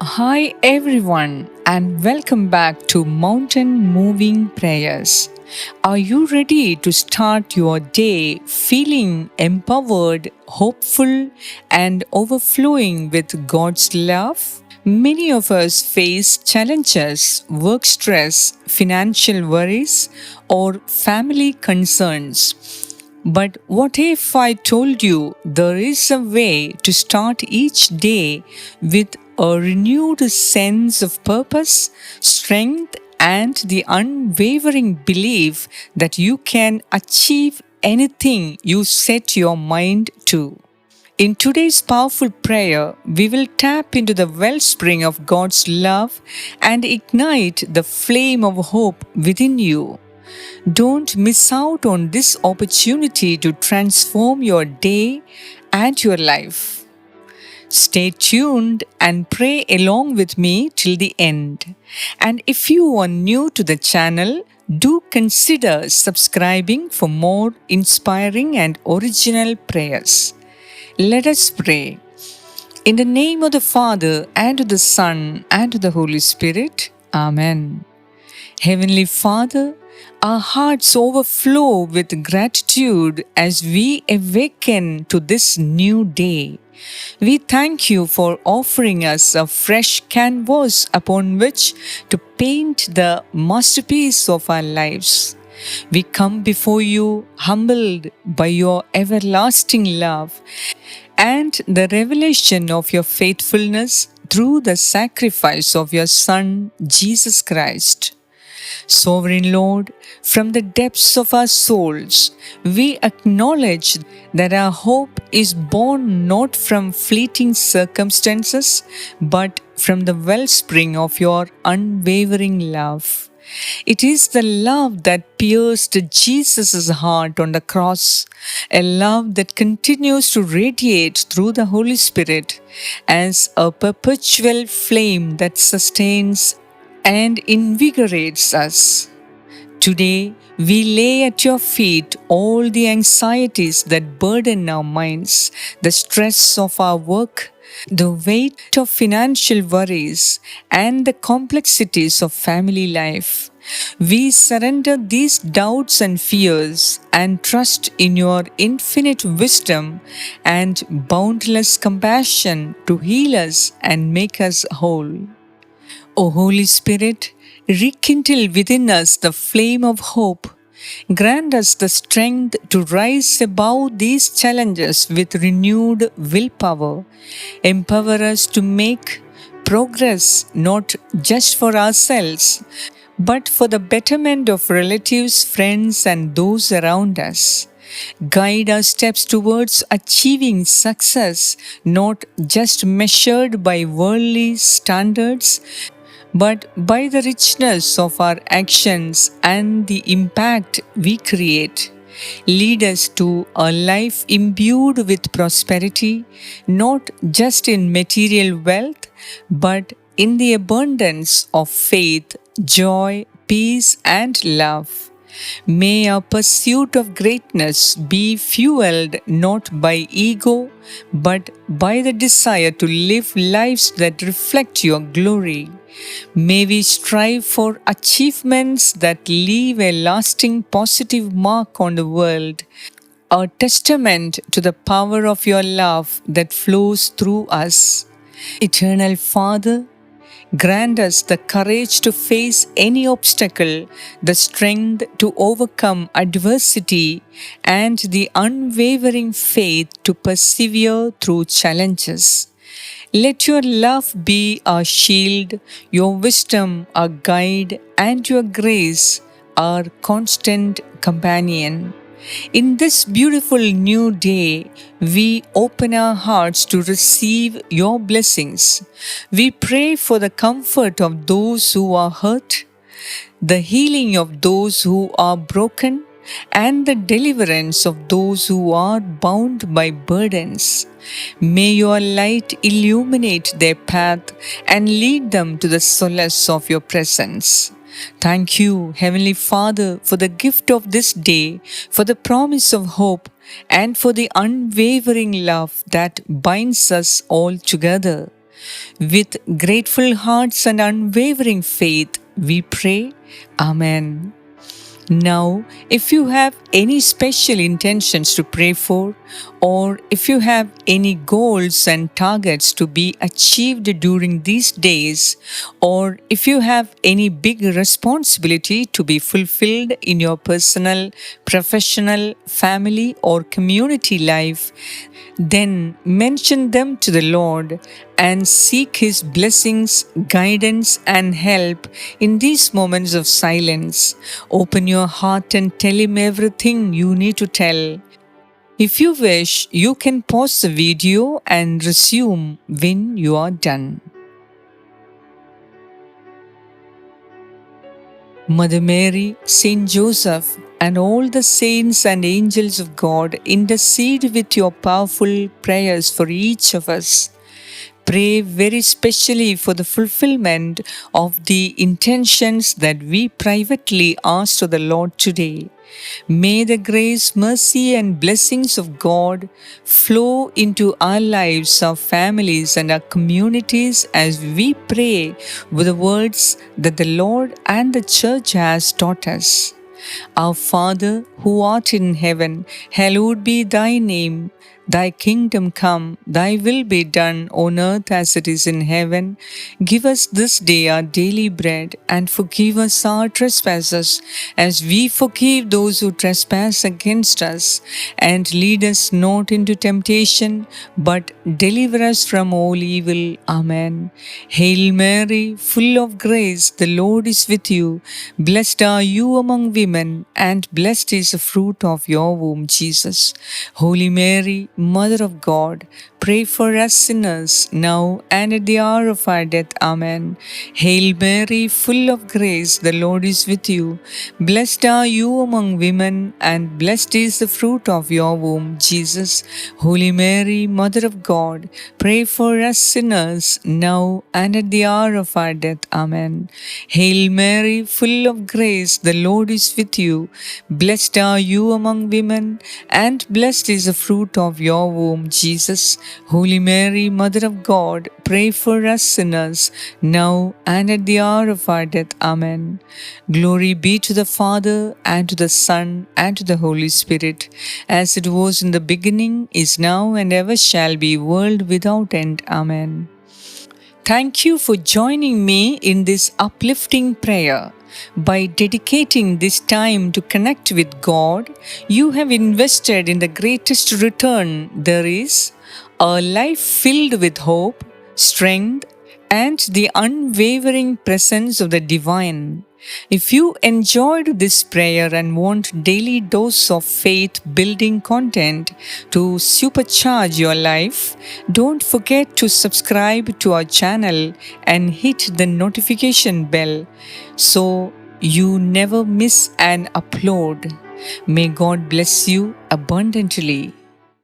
Hi everyone, and welcome back to Mountain Moving Prayers. Are you ready to start your day feeling empowered, hopeful, and overflowing with God's love? Many of us face challenges, work stress, financial worries, or family concerns. But what if I told you there is a way to start each day with a renewed sense of purpose, strength, and the unwavering belief that you can achieve anything you set your mind to? In today's powerful prayer, we will tap into the wellspring of God's love and ignite the flame of hope within you. Don't miss out on this opportunity to transform your day and your life. Stay tuned and pray along with me till the end. And if you are new to the channel, do consider subscribing for more inspiring and original prayers. Let us pray. In the name of the Father, and of the Son, and of the Holy Spirit. Amen. Heavenly Father, our hearts overflow with gratitude as we awaken to this new day. We thank you for offering us a fresh canvas upon which to paint the masterpiece of our lives. We come before you humbled by your everlasting love and the revelation of your faithfulness through the sacrifice of your Son, Jesus Christ. Sovereign Lord, from the depths of our souls, we acknowledge that our hope is born not from fleeting circumstances, but from the wellspring of your unwavering love. It is the love that pierced Jesus' heart on the cross, a love that continues to radiate through the Holy Spirit as a perpetual flame that sustains and invigorates us. Today, we lay at your feet all the anxieties that burden our minds, the stress of our work, the weight of financial worries, and the complexities of family life. We surrender these doubts and fears and trust in your infinite wisdom and boundless compassion to heal us and make us whole. O Holy Spirit, rekindle within us the flame of hope. Grant us the strength to rise above these challenges with renewed willpower. Empower us to make progress not just for ourselves, but for the betterment of relatives, friends, and those around us. Guide our steps towards achieving success, not just measured by worldly standards, but by the richness of our actions and the impact we create. Lead us to a life imbued with prosperity, not just in material wealth, but in the abundance of faith, joy, peace, and love. May our pursuit of greatness be fueled not by ego, but by the desire to live lives that reflect your glory. May we strive for achievements that leave a lasting positive mark on the world, a testament to the power of your love that flows through us. Eternal Father, grant us the courage to face any obstacle, the strength to overcome adversity, and the unwavering faith to persevere through challenges. Let your love be our shield, your wisdom our guide, and your grace our constant companion. In this beautiful new day, we open our hearts to receive your blessings. We pray for the comfort of those who are hurt, the healing of those who are broken, and the deliverance of those who are bound by burdens. May your light illuminate their path and lead them to the solace of your presence. Thank you, Heavenly Father, for the gift of this day, for the promise of hope, and for the unwavering love that binds us all together. With grateful hearts and unwavering faith, we pray. Amen. Now, if you have any special intentions to pray for, or if you have any goals and targets to be achieved during these days, or if you have any big responsibility to be fulfilled in your personal, professional, family, or community life, then mention them to the Lord and seek His blessings, guidance, and help in these moments of silence. Open your heart and tell Him everything you need to tell. If you wish, you can pause the video and resume when you are done. Mother Mary, Saint Joseph, and all the saints and angels of God, intercede with your powerful prayers for each of us. Pray very specially for the fulfillment of the intentions that we privately ask to the Lord today. May the grace, mercy, and blessings of God flow into our lives, our families, and our communities as we pray with the words that the Lord and the Church has taught us. Our Father, who art in heaven, hallowed be thy name. Thy kingdom come, thy will be done on earth as it is in heaven. Give us this day our daily bread, and forgive us our trespasses, as we forgive those who trespass against us. And lead us not into temptation, but deliver us from all evil. Amen. Hail Mary, full of grace, the Lord is with you. Blessed are you among women, and blessed is the fruit of your womb, Jesus. Holy Mary, Mother of God, pray for us sinners, now and at the hour of our death. Amen. Hail Mary, full of grace, the Lord is with you. Blessed are you among women, and blessed is the fruit of your womb, Jesus. Holy Mary, Mother of God, pray for us sinners, now and at the hour of our death. Amen. Hail Mary, full of grace, the Lord is with you. Blessed are you among women, and blessed is the fruit of your womb, Jesus. Holy Mary, Mother of God, pray for us sinners, now and at the hour of our death. Amen. Glory be to the Father, and to the Son, and to the Holy Spirit, as it was in the beginning, is now, and ever shall be, world without end. Amen. Thank you for joining me in this uplifting prayer. By dedicating this time to connect with God, you have invested in the greatest return there is, a life filled with hope, strength, and the unwavering presence of the divine. If you enjoyed this prayer and want daily dose of faith building content to supercharge your life, don't forget to subscribe to our channel and hit the notification bell so you never miss an upload. May God bless you abundantly.